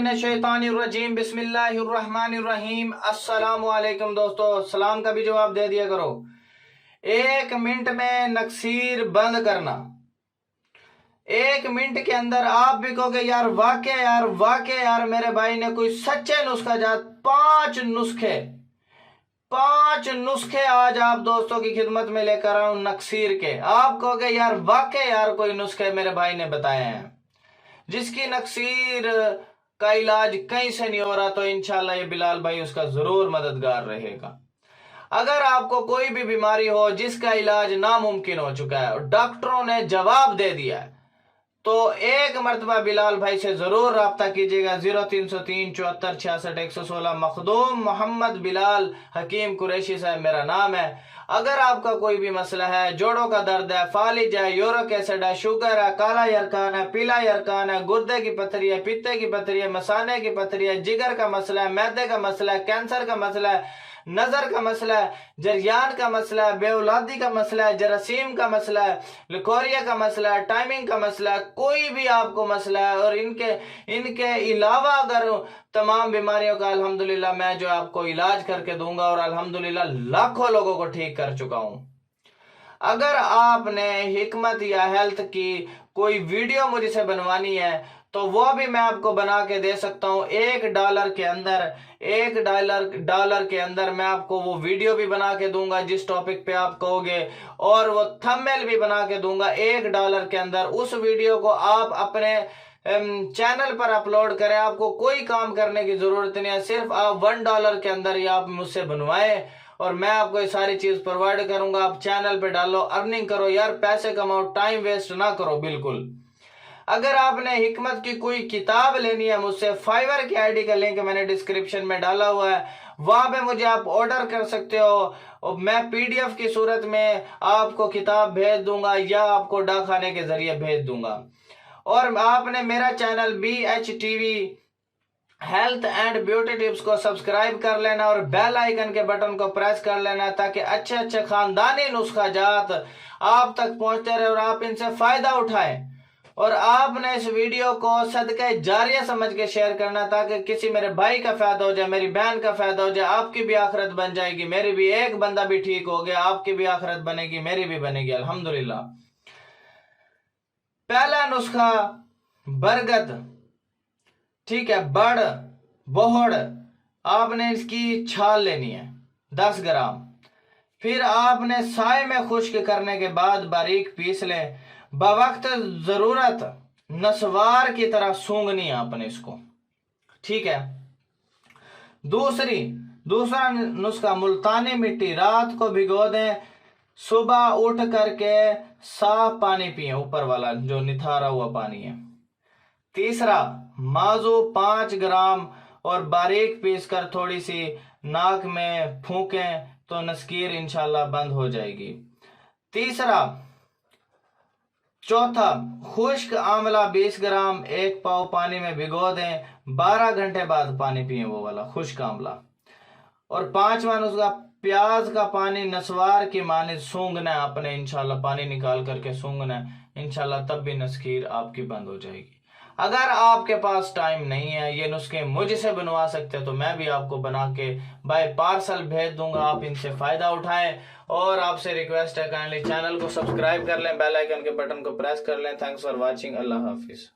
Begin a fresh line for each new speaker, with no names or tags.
मिनश्शैतानिर्रजीम बिस्मिल्लाहिर्रहमानिर्रहीम। अस्सलामुअलैकुम दोस्तों, सलाम का भी जवाब दे दिया करो। 1 मिनट में नक्सीर बंद करना। 1 मिनट के अंदर आप भी कहोगे यार वाकई यार मेरे भाई ने कोई सच्चे नुस्खा जात। 5 नुस्खे आज आप दोस्तों की खिदमत में लेकर आऊं नक्सीर के। आप कहोगे यार वाकई यार कोई नुस्खे मेरे भाई ने बताए हैं जिसकी नक्सीर का इलाज कहीं से नहीं हो रहा, तो इंशाल्लाह ये बिलाल भाई उसका जरूर मददगार रहेगा। अगर आपको कोई भी बीमारी हो जिसका इलाज नामुमकिन हो चुका है और डॉक्टरों ने जवाब दे दिया है, तो एक मर्तबा बिलाल भाई से जरूर राब्ता कीजिएगा। 0303 74 66 116। मखदूम मोहम्मद बिलाल हकीम कुरैशी साहब मेरा नाम है। अगर आपका कोई भी मसला है, जोड़ों का दर्द है, फालिज है, यूरिक एसिड है, शुगर है, काला यरकान है, पीला यरकान है, गुर्दे की पथरी है, पित्ते की पथरी है, मसाने की पथरी है, जिगर का मसला है, मैदे का मसला है, कैंसर का मसला है, नजर का मसला है, जरियान का मसला है, बेऔलादी का मसला है, जरासीम का मसला है, लिकोरिया का मसला है, टाइमिंग का मसला है, कोई भी आपको मसला है और इनके अलावा अगर तमाम बीमारियों का अल्हम्दुलिल्लाह मैं जो आपको इलाज करके दूंगा और अल्हम्दुलिल्लाह लाखों लोगों को ठीक कर चुका हूं। अगर आपने हिकमत या हेल्थ की कोई वीडियो मुझसे बनवानी है तो वो भी मैं आपको बना के दे सकता हूं। $1 के अंदर मैं आपको वो वीडियो भी बना के दूंगा जिस टॉपिक पे आप कहोगे, और वो थंबनेल भी बना के दूंगा $1 के अंदर। उस वीडियो को आप अपने चैनल पर अपलोड करें, आपको कोई काम करने की जरूरत नहीं है। सिर्फ आप $1 के अंदर ही आप मुझसे बनवाएं और मैं आपको ये सारी चीज प्रोवाइड करूंगा। आप चैनल पे डालो, अर्निंग करो यार, पैसे कमाओ, टाइम वेस्ट ना करो बिल्कुल। अगर आपने हिकमत की कोई किताब लेनी है मुझसे, फाइवर की आईडी का लिंक मैंने डिस्क्रिप्शन में डाला हुआ है, वहां पे मुझे आप ऑर्डर कर सकते हो और मैं पीडीएफ की सूरत में आपको किताब भेज दूंगा या आपको डाकखाने के जरिए भेज दूंगा। और आपने मेरा channel BHTV health and beauty tips को सब्सक्राइब कर लेना और बेल आइकन के बटन को प्रेस कर लेना ताकि अच्छे अच्छे खानदानी नुस्खा जात आप तक पहुंचते रहे और आप इनसे फायदा उठाएं। और आपने इस वीडियो को सदका जारिया समझ के शेयर करना ताकि किसी मेरे भाई का फायदा हो जाए, मेरी बहन का फायदा हो जाए, आपकी भी आखिरत बन जाएगी, मेरी भी एक बंदा भी ठीक हो गया, आपकी भी आखिरत बनेगी, मेरी भी बनेगी अल्हम्दुलिल्लाह। पहला नुस्खा बरगद, ठीक है, बड़ बोहड़, आपने इसकी छाल लेनी है 10 ग्राम। फिर आपने साए में खुश्क करने के बाद बारीक पीस लें। बवक्त जरूरत नस्वार की तरह सूंघनी है आपने इसको, ठीक है। दूसरा नुस्खा मुल्तानी मिट्टी, रात को भिगो दें, सुबह उठ करके साफ पानी पिए, ऊपर वाला जो निथारा हुआ पानी है। तीसरा माजू 5 ग्राम और बारीक पीस कर थोड़ी सी नाक में फूकें तो नस्कीर इंशाल्लाह बंद हो जाएगी। चौथा खुश्क आंवला 20 ग्राम 1 पाव पानी में भिगो दें, 12 घंटे बाद पानी पिए वो वाला खुश्क आंवला। और 5वां नुस्खा प्याज का पानी नस्वार की माने सूंघना है आपने, इंशाल्लाह पानी निकाल करके सूंघना है इंशाल्लाह, तब भी नस्कीर आपकी बंद हो जाएगी। अगर आपके पास टाइम नहीं है, ये नुस्खे मुझसे बनवा सकते हैं तो मैं भी आपको बना के बाय पार्सल भेज दूंगा, आप इनसे फायदा उठाएं। और आपसे रिक्वेस्ट है काइंडली चैनल को सब्सक्राइब कर लें, बेल आइकन के बटन को प्रेस कर लें। Thanks for watching, Allah Hafiz.